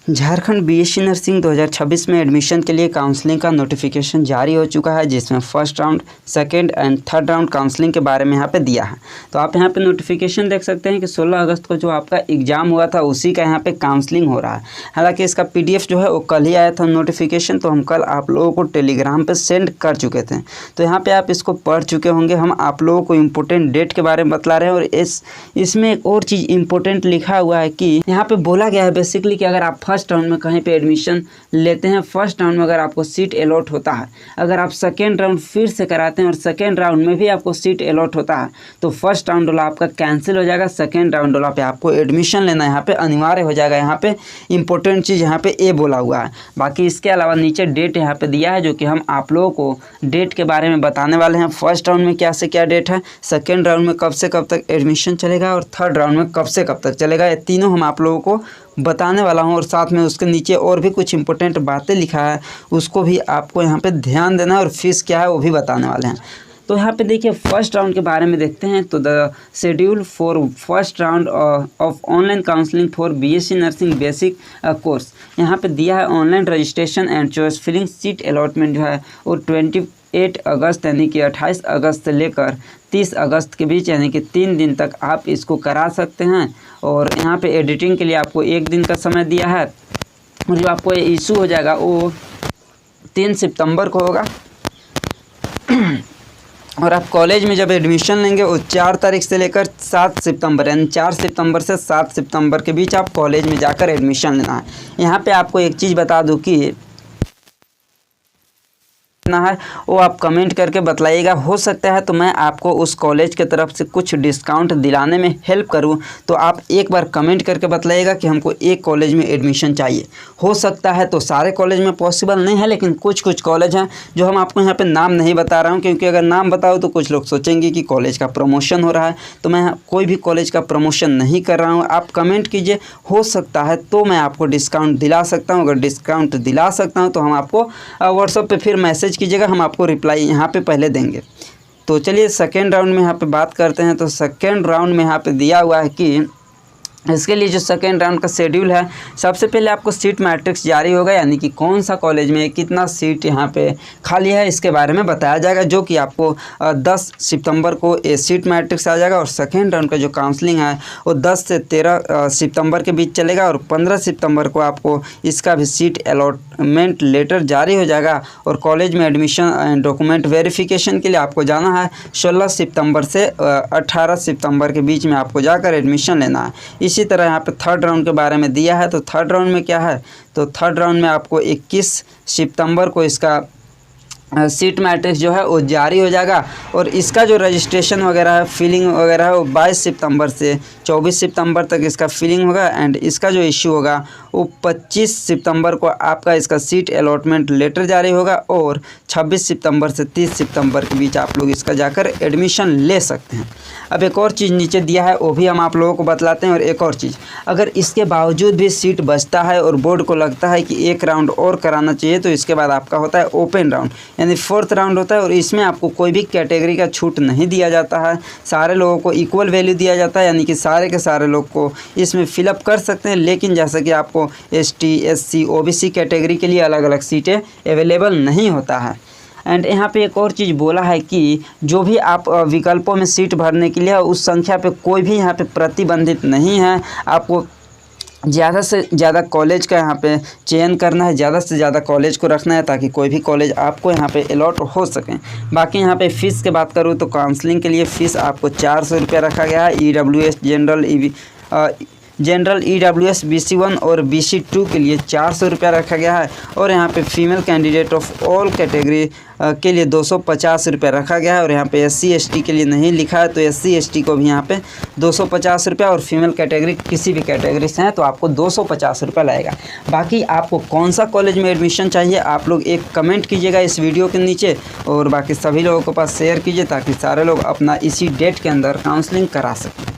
Jharkhand BSc nursing 2026 में admission के लिए काउंसलिंग का नोटिफिकेशन जारी हो चुका है, जिसमें first round, second and third round counselling के बारे में यहाँ पे दिया है। तो आप यहाँ पे नोटिफिकेशन देख सकते हैं कि 16 अगस्त को जो आपका एग्ज़ाम हुआ था उसी का यहाँ पे काउंसलिंग हो रहा है। हालांकि इसका पीडीएफ जो है वो कल ही आया था नोटिफिकेशन, तो हम कल आप लोगों को टेलीग्राम पर सेंड कर चुके थे। तो यहाँ पर आप इसको पढ़ चुके होंगे। हम आप लोगों को इम्पोर्टेंट डेट के बारे में बतला रहे हैं। और इसमें एक और चीज़ इम्पोर्टेंट लिखा हुआ है कि यहाँ पर बोला गया है बेसिकली कि अगर आप फर्स्ट राउंड में कहीं पे एडमिशन लेते हैं, फर्स्ट राउंड में अगर आपको सीट अलॉट होता है, अगर आप सेकेंड राउंड फिर से कराते हैं और सेकेंड राउंड में भी आपको सीट अलॉट होता है, तो फर्स्ट राउंड वाला आपका कैंसिल हो जाएगा। सेकेंड राउंड वाला पे आपको एडमिशन लेना यहाँ पे अनिवार्य हो जाएगा। यहाँ पे इंपॉर्टेंट चीज़ यहाँ पे ए बोला हुआ है। बाकी इसके अलावा नीचे डेट यहाँ पे दिया है, जो कि हम आप लोगों को डेट के बारे में बताने वाले हैं। फर्स्ट राउंड में क्या से क्या डेट है, सेकेंड राउंड में कब से कब तक एडमिशन चलेगा और थर्ड राउंड में कब से कब तक चलेगा, ये तीनों हम आप लोगों को बताने वाला हूं। और साथ में उसके नीचे और भी कुछ इंपॉर्टेंट बातें लिखा है, उसको भी आपको यहाँ पे ध्यान देना है। और फीस क्या है वो भी बताने वाले हैं। तो यहाँ पे देखिए फर्स्ट राउंड के बारे में देखते हैं। तो the schedule for first round of online counselling for BSc nursing basic course, यहाँ पे दिया है online registration and choice filling seat allotment जो है वो 28 अगस्त यानी कि 28 अगस्त से लेकर 30 अगस्त के बीच यानी कि 3 दिन तक आप इसको करा सकते हैं। और यहाँ पे एडिटिंग के लिए आपको 1 दिन का समय दिया है। और जो आपको ये इशू हो जाएगा वो 3 सितंबर को होगा। और आप कॉलेज में जब एडमिशन लेंगे वो 4 तारीख से लेकर 7 सितंबर यानी 4 सितंबर से 7 सितंबर के बीच आप कॉलेज में जाकर एडमिशन लेना है। यहाँ पे आपको एक चीज़ बता दूँ कि है वो आप कमेंट करके बतलाइएगा। हो सकता है तो मैं आपको उस कॉलेज के तरफ से कुछ डिस्काउंट दिलाने में हेल्प करूं, तो आप एक बार कमेंट करके बतलाइएगा कि हमको एक कॉलेज में एडमिशन चाहिए। हो सकता है तो सारे कॉलेज में पॉसिबल नहीं है, लेकिन कुछ कुछ कॉलेज हैं जो हम आपको यहाँ पे नाम नहीं बता रहा हूँ, क्योंकि अगर नाम बताओ तो कुछ लोग सोचेंगे कि कॉलेज का प्रमोशन हो रहा है। तो मैं कोई भी कॉलेज का प्रमोशन नहीं कर रहा हूँ। आप कमेंट कीजिए, हो सकता है तो मैं आपको डिस्काउंट दिला सकता हूँ। अगर डिस्काउंट दिला सकता हूँ तो हम आपको व्हाट्सएप पर फिर मैसेज कीजिएगा, हम आपको रिप्लाई यहाँ पे पहले देंगे। तो चलिए सेकेंड राउंड में यहाँ पे बात करते हैं। तो सेकेंड राउंड में यहाँ पे दिया हुआ है कि इसके लिए जो सेकेंड राउंड का शेड्यूल है, सबसे पहले आपको सीट मैट्रिक्स जारी होगा, यानी कि कौन सा कॉलेज में कितना सीट यहाँ पे खाली है इसके बारे में बताया जाएगा, जो कि आपको 10 सितंबर को ये सीट मैट्रिक्स आ जाएगा। और सेकेंड राउंड का जो काउंसलिंग है वो 10 से 13 सितंबर के बीच चलेगा। और 15 सितंबर को आपको इसका भी सीट अलॉटमेंट लेटर जारी हो जाएगा। और कॉलेज में एडमिशन एंड डॉक्यूमेंट वेरिफिकेशन के लिए आपको जाना है 16 सितंबर से 18 सितंबर के बीच में आपको जाकर एडमिशन लेना है। इसी तरह यहाँ पे थर्ड राउंड के बारे में दिया है। तो थर्ड राउंड में क्या है, तो थर्ड राउंड में आपको 21 सितंबर को इसका सीट मैट्रिक्स जो है वो जारी हो जाएगा। और इसका जो रजिस्ट्रेशन वगैरह है, फिलिंग वगैरह है, वो 22 सितंबर से 24 सितंबर तक इसका फिलिंग होगा। एंड इसका जो इशू होगा वो 25 सितंबर को आपका इसका सीट अलॉटमेंट लेटर जारी होगा। और 26 सितंबर से 30 सितंबर के बीच आप लोग इसका जाकर एडमिशन ले सकते हैं। अब एक और चीज़ नीचे दिया है, वो भी हम आप लोगों को बतलाते हैं। और एक और चीज़, अगर इसके बावजूद भी सीट बचता है और बोर्ड को लगता है कि एक राउंड और कराना चाहिए, तो इसके बाद आपका होता है ओपन राउंड, यानी फोर्थ राउंड होता है। और इसमें आपको कोई भी कैटेगरी का छूट नहीं दिया जाता है, सारे लोगों को इक्वल वैल्यू दिया जाता है, यानी कि सारे के सारे लोग को इसमें फिलअप कर सकते हैं। लेकिन जैसा कि आपको ST SC OBC कैटेगरी के लिए अलग अलग सीटें अवेलेबल नहीं होता है। एंड यहाँ पे एक और चीज़ बोला है कि जो भी आप विकल्पों में सीट भरने के लिए उस संख्या पे कोई भी यहाँ पे प्रतिबंधित नहीं है। आपको ज़्यादा से ज़्यादा कॉलेज का यहाँ पे चयन करना है, ज़्यादा से ज़्यादा कॉलेज को रखना है, ताकि कोई भी कॉलेज आपको यहाँ पे अलॉट हो सकें। बाकी यहाँ पे फ़ीस की बात करूँ तो काउंसलिंग के लिए फ़ीस आपको 400 रुपये रखा गया है। EWS जनरल EWS BC1 और BC2 के लिए 400 रुपया रखा गया है। और यहाँ पे female candidate of all category के लिए 250 रुपया रखा गया है। और यहाँ पे SC ST के लिए नहीं लिखा है, तो SC ST को भी यहाँ पे 250 रुपया। और फीमेल कैटेगरी किसी भी कैटेगरी से हैं तो आपको 250 रुपया लगेगा। बाकी आपको कौन सा कॉलेज में एडमिशन चाहिए, आप लोग एक कमेंट कीजिएगा इस वीडियो के नीचे, और बाकी सभी लोगों के पास शेयर कीजिए, ताकि सारे लोग अपना इसी डेट के अंदर काउंसलिंग करा सकें।